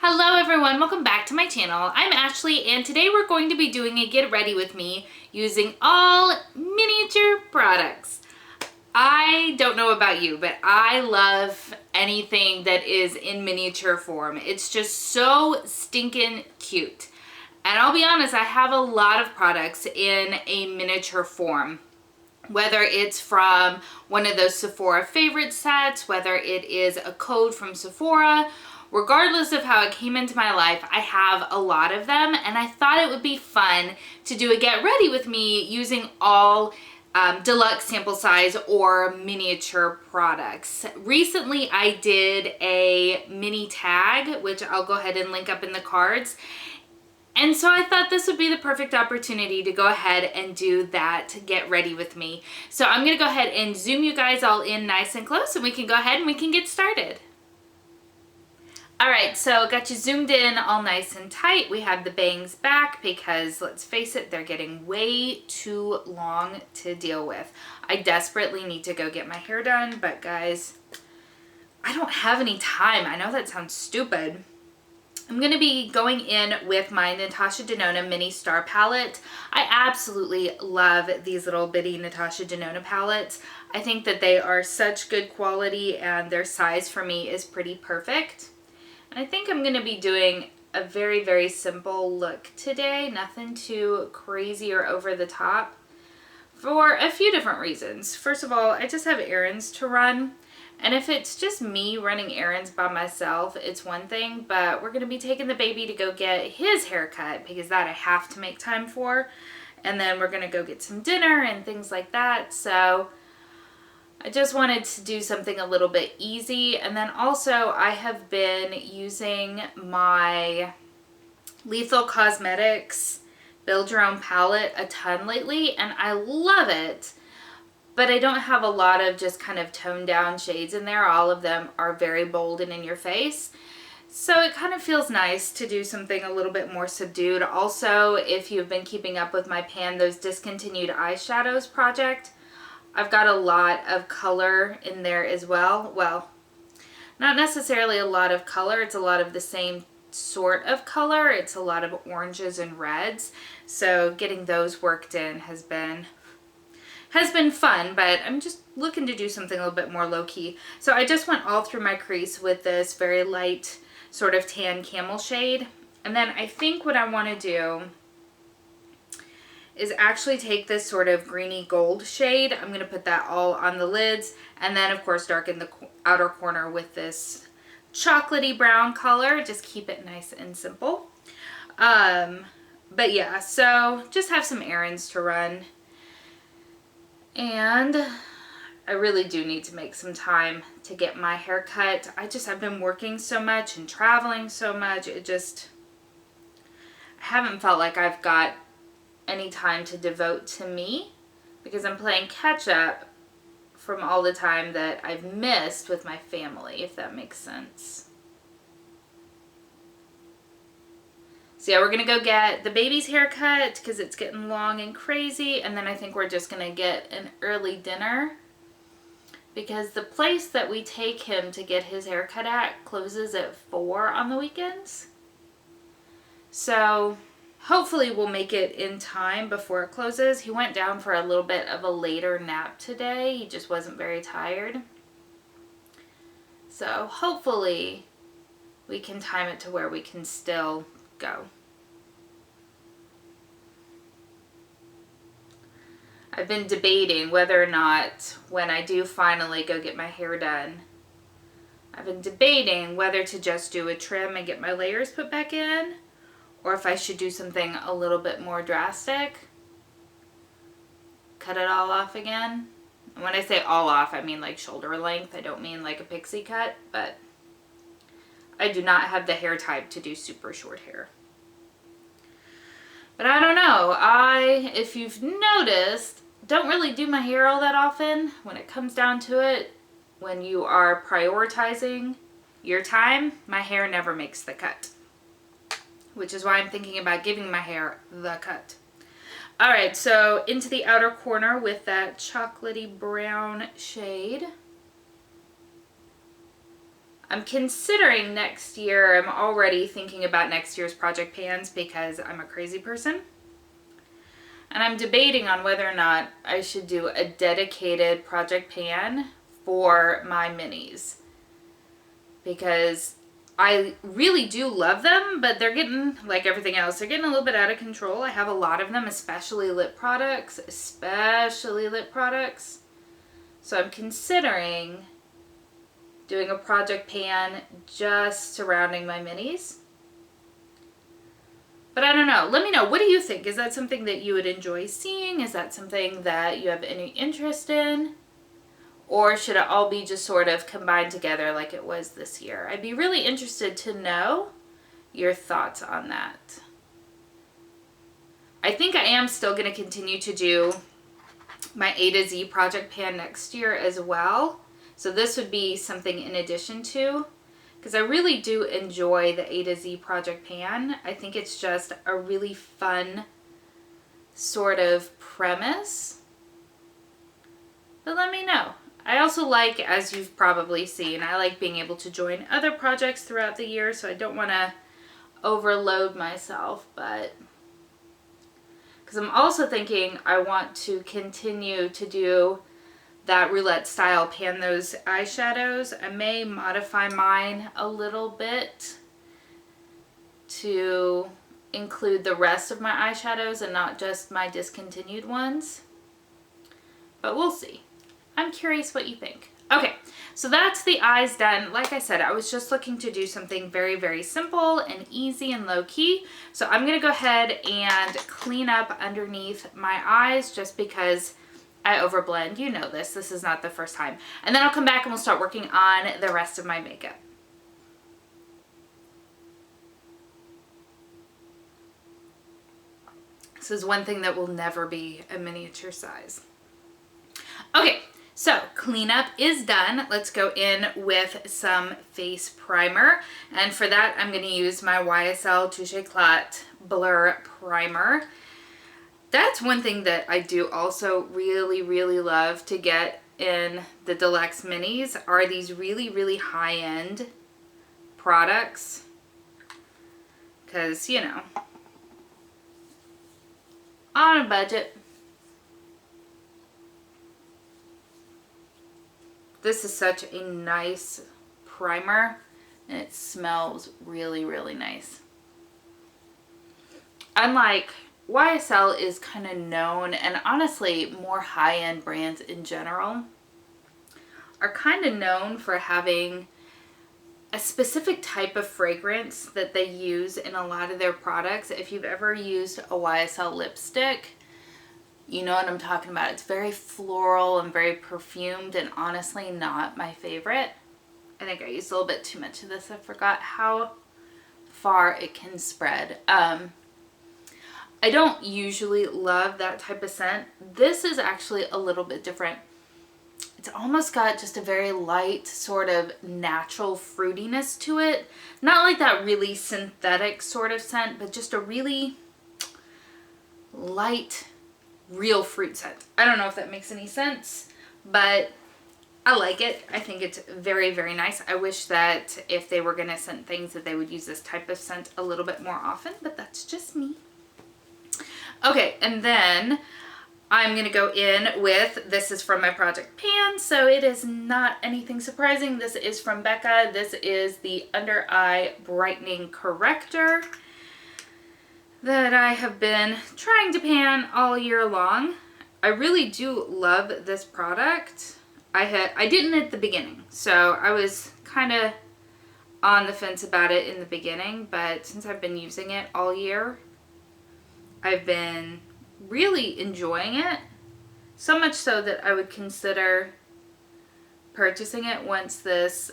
Hello everyone, welcome back to my channel. I'm Ashley and today we're going to be doing a get ready with me using all miniature products. I don't know about you, but I love anything that is in miniature form. It's just so stinking cute. And I'll be honest, I have a lot of products in a miniature form. Whether it's from one of those Sephora favorite sets, whether it is a code from Sephora, regardless of how it came into my life, I have a lot of them, and I thought it would be fun to do a get ready with me using all deluxe sample size or miniature products. Recently I did a mini tag, which I'll go ahead and link up in the cards. And so I thought this would be the perfect opportunity to go ahead and do that get ready with me. So I'm gonna go ahead and zoom you guys all in nice and close and we can go ahead and we can get started. All right, so got you zoomed in all nice and tight. We have the bangs back because let's face it, they're getting way too long to deal with. I desperately need to go get my hair done, but guys, I don't have any time. I know that sounds stupid. I'm going to be going in with my Natasha Denona Mini Star Palette. I absolutely love these little bitty Natasha Denona palettes. I think that they are such good quality and their size for me is pretty perfect. And I think I'm going to be doing a very, very simple look today. Nothing too crazy or over the top for a few different reasons. First of all, I just have errands to run. And if it's just me running errands by myself, it's one thing, but we're going to be taking the baby to go get his haircut because that I have to make time for. And then we're going to go get some dinner and things like that. So I just wanted to do something a little bit easy. And then also I have been using my Lethal Cosmetics Build Your Own palette a ton lately, and I love it. But I don't have a lot of just kind of toned down shades in there. All of them are very bold and in your face. So it kind of feels nice to do something a little bit more subdued. Also, if you've been keeping up with my Pan Those Discontinued Eyeshadows project, I've got a lot of color in there as well. Well, not necessarily a lot of color. It's a lot of the same sort of color. It's a lot of oranges and reds. So getting those worked in has been fun, but I'm just looking to do something a little bit more low-key. So I just went all through my crease with this very light sort of tan camel shade. And then I think what I want to do is actually take this sort of greeny gold shade. I'm going to put that all on the lids and then of course darken the outer corner with this chocolatey brown color. Just keep it nice and simple. But yeah, so just have some errands to run. And I really do need to make some time to get my hair cut. I've been working so much and traveling so much. I haven't felt like I've got any time to devote to me because I'm playing catch up from all the time that I've missed with my family, if that makes sense. So yeah, we're going to go get the baby's haircut because it's getting long and crazy. And then I think we're just going to get an early dinner because the place that we take him to get his haircut at closes at 4 on the weekends. So hopefully we'll make it in time before it closes. He went down for a little bit of a later nap today. He just wasn't very tired. So hopefully we can time it to where we can still go. I've been debating whether or not when I do finally go get my hair done, I've been debating whether to just do a trim and get my layers put back in or if I should do something a little bit more drastic. Cut it all off again. And when I say all off, I mean like shoulder length. I don't mean like a pixie cut, but I do not have the hair type to do super short hair. But I don't know. If you've noticed, don't really do my hair all that often. When it comes down to it, when you are prioritizing your time, my hair never makes the cut. Which is why I'm thinking about giving my hair the cut. Alright, so into the outer corner with that chocolatey brown shade. I'm considering next year, I'm already thinking about next year's project pans because I'm a crazy person. And I'm debating on whether or not I should do a dedicated project pan for my minis. Because I really do love them, but they're getting, like everything else, they're getting a little bit out of control. I have a lot of them, especially lip products. So I'm considering doing a project pan just surrounding my minis. But I don't know. Let me know. What do you think? Is that something that you would enjoy seeing? Is that something that you have any interest in? Or should it all be just sort of combined together like it was this year? I'd be really interested to know your thoughts on that. I think I am still going to continue to do my A to Z project pan next year as well. So this would be something in addition to, because I really do enjoy the A to Z project pan. I think it's just a really fun sort of premise. But let me know. I also like, as you've probably seen, I like being able to join other projects throughout the year, so I don't want to overload myself, but because I'm also thinking I want to continue to do that roulette style pan those eyeshadows. I may modify mine a little bit to include the rest of my eyeshadows and not just my discontinued ones, but we'll see. I'm curious what you think. Okay, so that's the eyes done. Like I said, I was just looking to do something very, very simple and easy and low key. So I'm gonna go ahead and clean up underneath my eyes just because I overblend. You know this. This is not the first time. And then I'll come back and we'll start working on the rest of my makeup. This is one thing that will never be a miniature size. Okay, so cleanup is done. Let's go in with some face primer. And for that, I'm going to use my YSL Touche Éclat Blur Primer. That's one thing that I do also really, really love to get in the Deluxe Minis are these really, really high-end products. Because, you know, on a budget. This is such a nice primer and it smells really, really nice. Unlike YSL is kind of known, and honestly more high-end brands in general are kind of known for having a specific type of fragrance that they use in a lot of their products. If you've ever used a YSL lipstick, you know what I'm talking about. It's very floral and very perfumed and honestly not my favorite. I think I used a little bit too much of this. I forgot how far it can spread. I don't usually love that type of scent. This is actually a little bit different. It's almost got just a very light sort of natural fruitiness to it. Not like that really synthetic sort of scent, but just a really light, real fruit scent. I don't know if that makes any sense, but I like it. I think it's very, very nice. I wish that if they were going to scent things that they would use this type of scent a little bit more often, but that's just me. Okay, and then I'm going to go in with, this is from my project pan, so it is not anything surprising. This is from Becca. This is the Under Eye Brightening Corrector that I have been trying to pan all year long. I really do love this product. I didn't at the beginning, so I was kind of on the fence about it in the beginning, but since I've been using it all year, I've been really enjoying it. So much so that I would consider purchasing it once this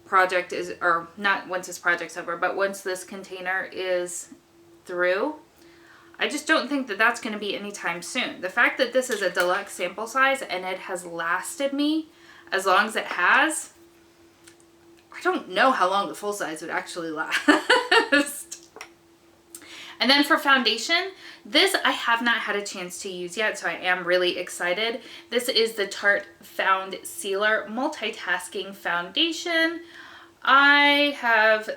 project is, or not once this project's over, but once this container is through. I just don't think that that's going to be anytime soon. The fact that this is a deluxe sample size and it has lasted me as long as it has, I don't know how long the full size would actually last. And then for foundation, this I have not had a chance to use yet, so I am really excited. This is the Tarte Found Sealer Multitasking Foundation. I have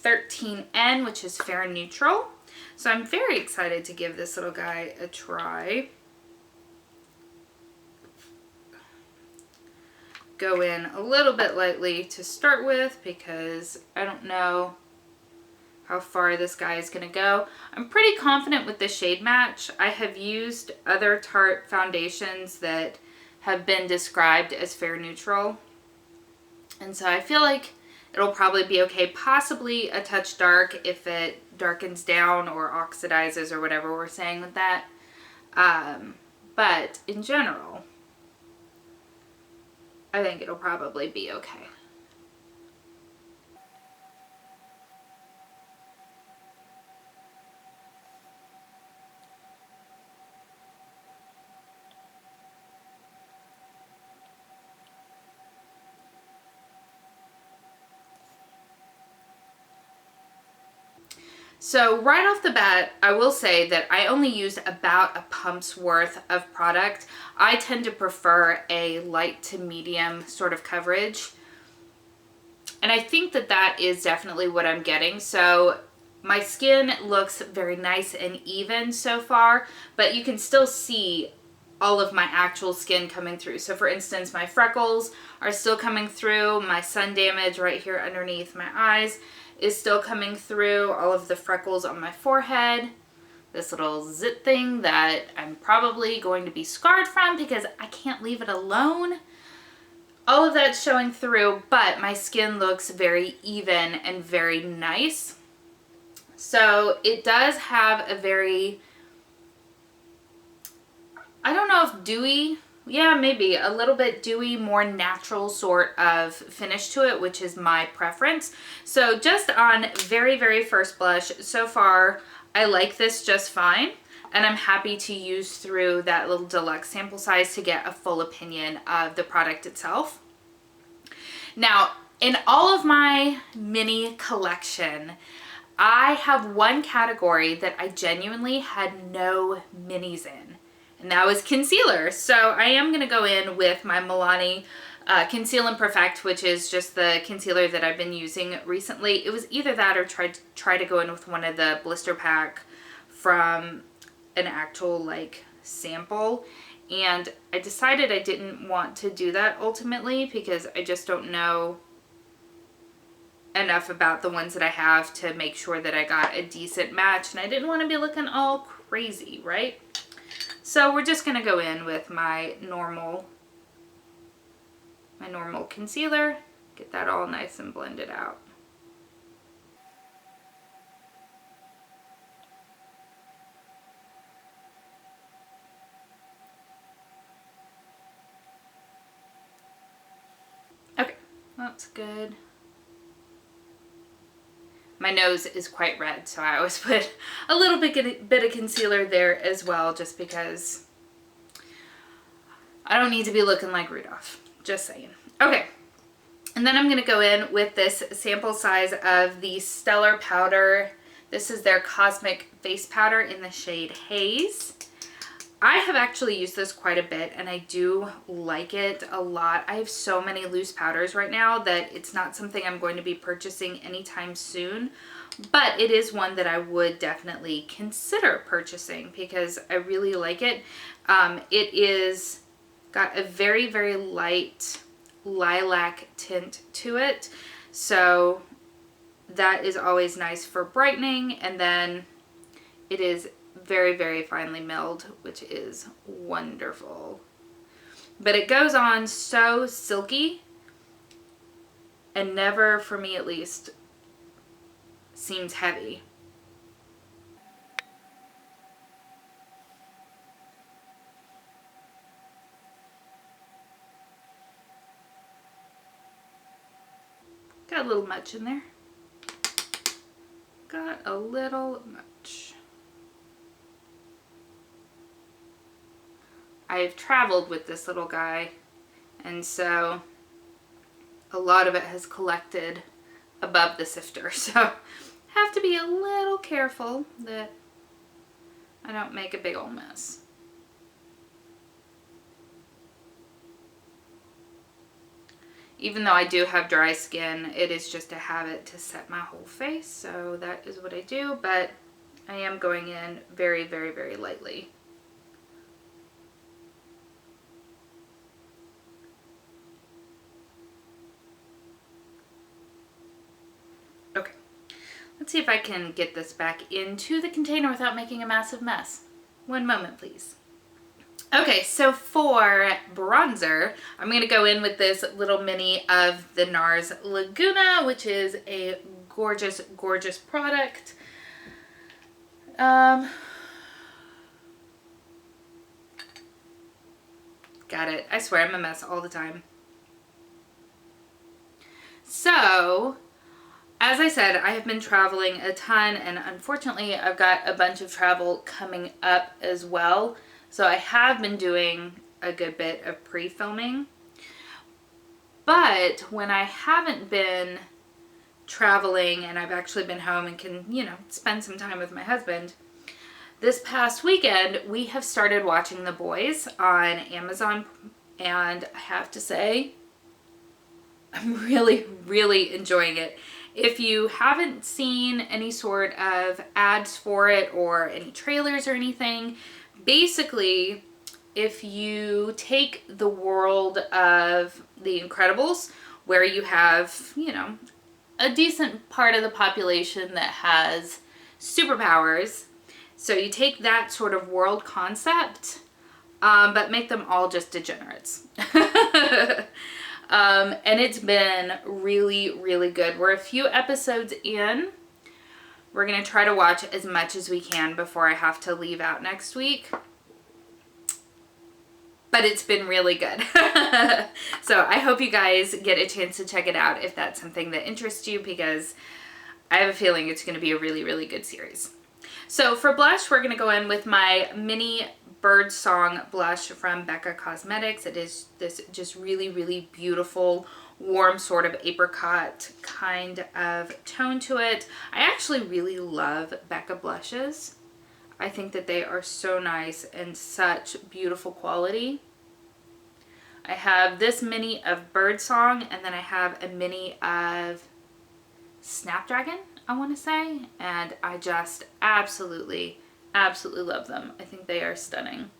13N, which is fair neutral. So I'm very excited to give this little guy a try. Go in a little bit lightly to start with because I don't know how far this guy is going to go. I'm pretty confident with the shade match. I have used other Tarte foundations that have been described as fair neutral. And so I feel like it'll probably be okay. Possibly a touch dark if it darkens down or oxidizes or whatever we're saying with that. But in general, I think it'll probably be okay. So right off the bat, I will say that I only used about a pump's worth of product. I tend to prefer a light to medium sort of coverage. And I think that that is definitely what I'm getting. So my skin looks very nice and even so far, but you can still see all of my actual skin coming through. So for instance, my freckles are still coming through. My sun damage right here underneath my eyes is still coming through. All of the freckles on my forehead. This little zit thing that I'm probably going to be scarred from because I can't leave it alone. All of that's showing through, but my skin looks very even and very nice. So it does have a very, I don't know if dewy, yeah, maybe a little bit dewy, more natural sort of finish to it, which is my preference. So just on very, very first blush, so far, I like this just fine. And I'm happy to use through that little deluxe sample size to get a full opinion of the product itself. Now, in all of my mini collection, I have one category that I genuinely had no minis in, and that was concealer. So I am going to go in with my Milani Conceal and Perfect, which is just the concealer that I've been using recently. It was either that or try to go in with one of the blister pack from an actual like sample, and I decided I didn't want to do that ultimately because I just don't know enough about the ones that I have to make sure that I got a decent match, and I didn't want to be looking all crazy, right? So we're just gonna go in with my normal concealer, get that all nice and blended out. Okay, that's good. My nose is quite red, so I always put a little bit of concealer there as well, just because I don't need to be looking like Rudolph. Just saying. Okay, and then I'm going to go in with this sample size of the Stellar Powder. This is their Cosmic Face Powder in the shade Haze. I have actually used this quite a bit, and I do like it a lot. I have so many loose powders right now that it's not something I'm going to be purchasing anytime soon, but it is one that I would definitely consider purchasing because I really like it. It is got a very, very light lilac tint to it, so that is always nice for brightening, and then it is very, very finely milled, which is wonderful. But it goes on so silky and never, for me at least, seems heavy. Got a little much in there. Got a little much. I've traveled with this little guy, and so a lot of it has collected above the sifter, so have to be a little careful that I don't make a big old mess. Even though I do have dry skin, it is just a habit to set my whole face. So that is what I do, but I am going in very, very, very lightly. Okay, let's see if I can get this back into the container without making a massive mess. One moment, please. Okay, so for bronzer, I'm going to go in with this little mini of the NARS Laguna, which is a gorgeous, gorgeous product. Got it. I swear I'm a mess all the time. So, as I said, I have been traveling a ton, and unfortunately I've got a bunch of travel coming up as well. So I have been doing a good bit of pre-filming. But when I haven't been traveling and I've actually been home and can, you know, spend some time with my husband, this past weekend we have started watching The Boys on Amazon, and I have to say, I'm really, really enjoying it. If you haven't seen any sort of ads for it or any trailers or anything, basically, if you take the world of The Incredibles, where you have, you know, a decent part of the population that has superpowers, so you take that sort of world concept, but make them all just degenerates. And it's been really, really good. We're a few episodes in. We're going to try to watch as much as we can before I have to leave out next week. But it's been really good. So I hope you guys get a chance to check it out if that's something that interests you, because I have a feeling it's going to be a really, really good series. So for blush, we're going to go in with my mini Bird Song blush from Becca Cosmetics. It is this just really, really beautiful, warm sort of apricot kind of tone to it. I actually really love Becca blushes. I think that they are so nice and such beautiful quality. I have this mini of Bird Song, and then I have a mini of Snapdragon, I want to say, and I just absolutely, absolutely love them. I think they are stunning.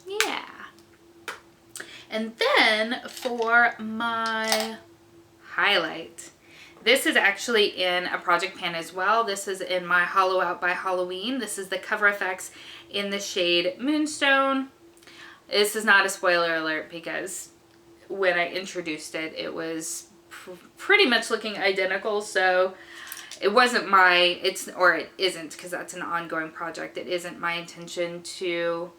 Yeah. And then for my highlight, this is actually in a project pan as well. This is in my Hollow Out by Halloween. This is the Cover FX in the shade Moonstone. This is not a spoiler alert, because when I introduced it, it was pretty much looking identical. So it wasn't my, or it isn't, because that's an ongoing project. It isn't my intention to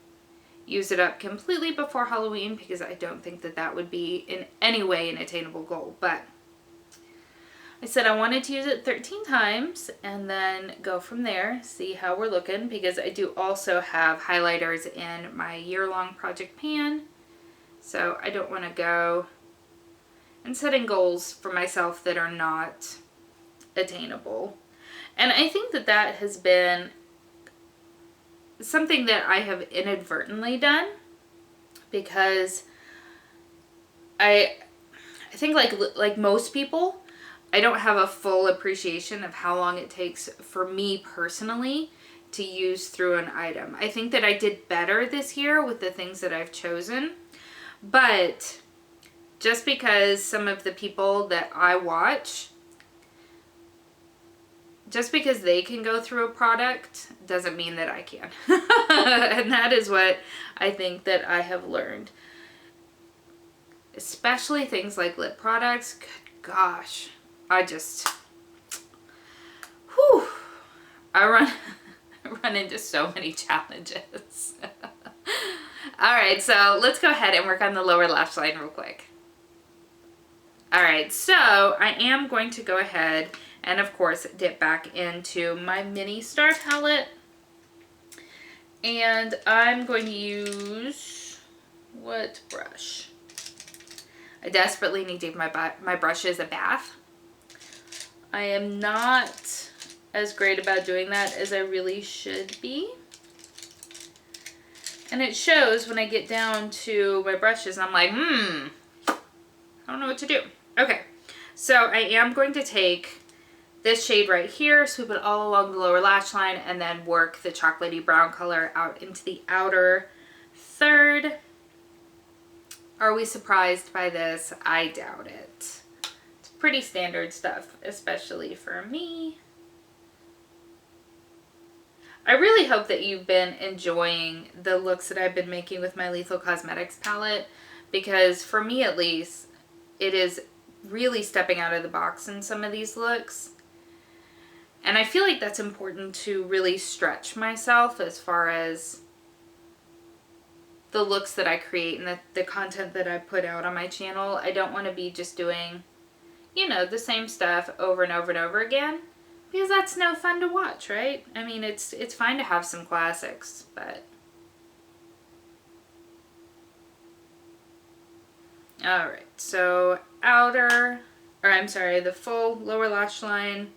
use it up completely before Halloween, because I don't think that that would be in any way an attainable goal. But I said I wanted to use it 13 times and then go from there, see how we're looking, because I do also have highlighters in my year-long project pan. So I don't want to go and setting goals for myself that are not attainable. And I think that that has been something that I have inadvertently done, because I think like most people, I don't have a full appreciation of how long it takes for me personally to use through an item. I think that I did better this year with the things that I've chosen, but just because some of the people that I watch, just because they can go through a product doesn't mean that I can. And that is what I think that I have learned. Especially things like lip products. Good gosh. I just, whew, I run into so many challenges. All right, so let's go ahead and work on the lower lash line real quick. All right, so I am going to go ahead and, of course, dip back into my mini star palette. And I'm going to use, what brush? I desperately need to give my brushes a bath. I am not as great about doing that as I really should be. And it shows when I get down to my brushes, and I'm like, I don't know what to do. Okay, so I am going to take this shade right here, swoop it all along the lower lash line, and then work the chocolatey brown color out into the outer third. Are we surprised by this? I doubt it. It's pretty standard stuff, especially for me. I really hope that you've been enjoying the looks that I've been making with my Lethal Cosmetics palette, because for me at least, it is really stepping out of the box in some of these looks. And I feel like that's important to really stretch myself as far as the looks that I create and the content that I put out on my channel. I don't want to be just doing, you know, the same stuff over and over and over again, because that's no fun to watch, right? I mean, it's fine to have some classics, but... Alright, so the full lower lash line.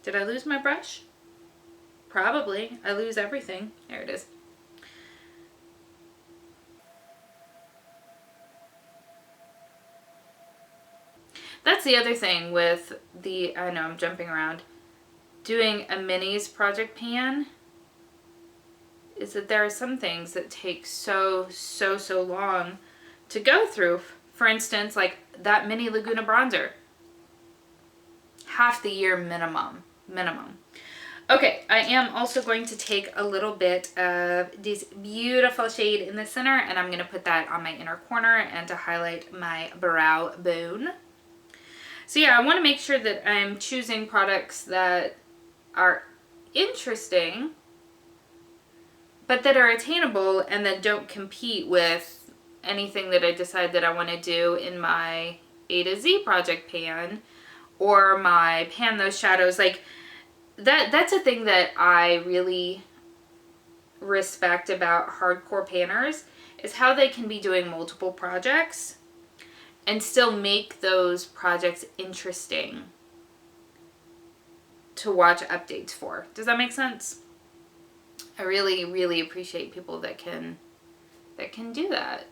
Did I lose my brush? Probably. I lose everything. There it is. That's the other thing with the, I know I'm jumping around, doing a minis project pan, is that there are some things that take so long to go through. For instance, like that mini Laguna bronzer. Half the year minimum. Okay, I am also going to take a little bit of this beautiful shade in the center, and I'm going to put that on my inner corner and to highlight my brow bone. So yeah, I want to make sure that I'm choosing products that are interesting, but that are attainable and that don't compete with anything that I decide that I want to do in my A to Z project pan or my Pan Those Shadows. Like that's a thing that I really respect about hardcore panners, is how they can be doing multiple projects and still make those projects interesting to watch updates for. Does that make sense? I really appreciate people that can do that.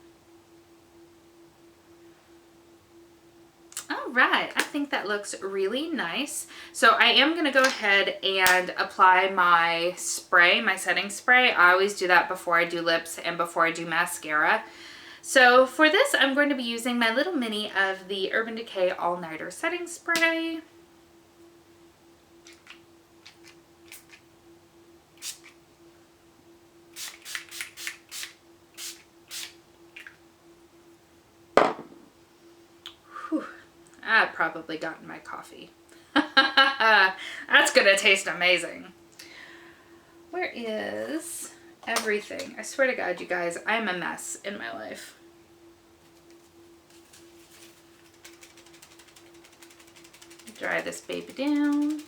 All right, I think that looks really nice. So I am going to go ahead and apply my spray, my setting spray. I always do that before I do lips and before I do mascara. So for this, I'm going to be using my little mini of the Urban Decay All Nighter Setting Spray. Whew, I've probably gotten my coffee. That's gonna taste amazing. Where is everything? I swear to God, you guys, I'm a mess in my life. Dry this baby down.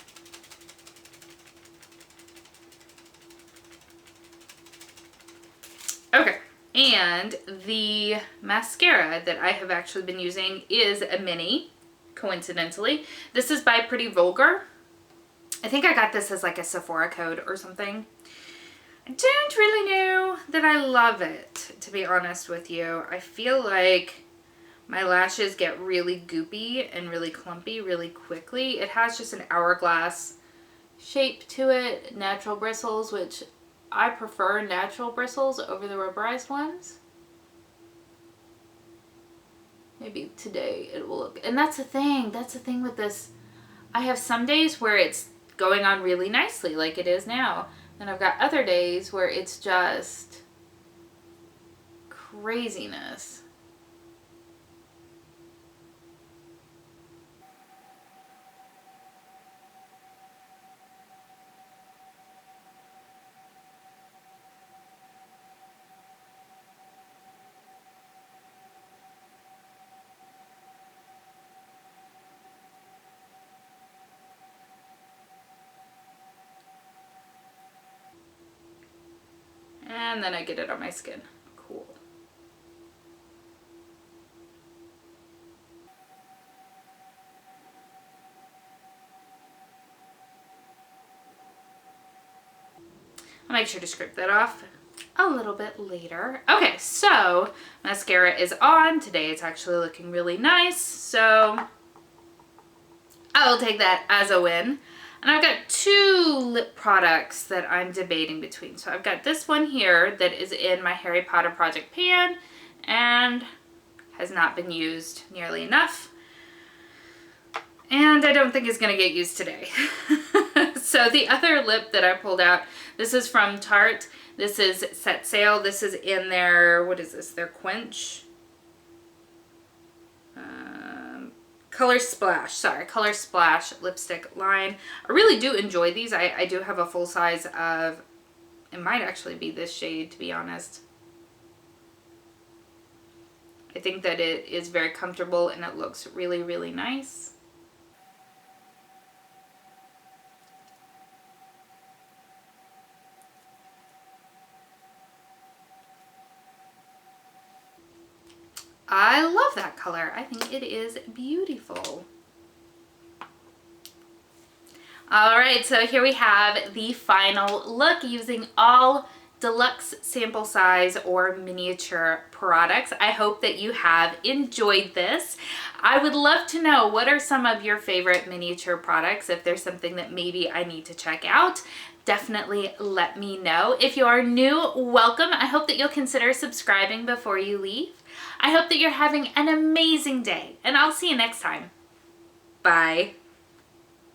Okay, and the mascara that I have actually been using is a mini, coincidentally. This is by Pretty Vulgar. I think I got this as like a Sephora code or something. I don't really know that I love it, to be honest with you. I feel like my lashes get really goopy and really clumpy really quickly. It has just an hourglass shape to it, natural bristles, which I prefer natural bristles over the rubberized ones. Maybe today it will look, and that's the thing with this. I have some days where it's going on really nicely like it is now. And I've got other days where it's just craziness. And then I get it on my skin. Cool. I'll make sure to scrape that off a little bit later. Okay, so mascara is on. Today it's actually looking really nice, so I will take that as a win. And I've got two lip products that I'm debating between. So I've got this one here that is in my Harry Potter project pan and has not been used nearly enough. And I don't think it's gonna get used today. So the other lip that I pulled out, this is from Tarte. This is Set Sail. This is in their, what is this? Their Quench? Color Splash. Sorry, Color Splash lipstick line. I really do enjoy these. I do have a full size of, it might actually be this shade, to be honest. I think that it is very comfortable and it looks really, really nice. I love that color. I think it is beautiful. All right, so here we have the final look using all deluxe sample size or miniature products. I hope that you have enjoyed this. I would love to know, what are some of your favorite miniature products? If there's something that maybe I need to check out, definitely let me know. If you are new, welcome. I hope that you'll consider subscribing before you leave. I hope that you're having an amazing day, and I'll see you next time. Bye.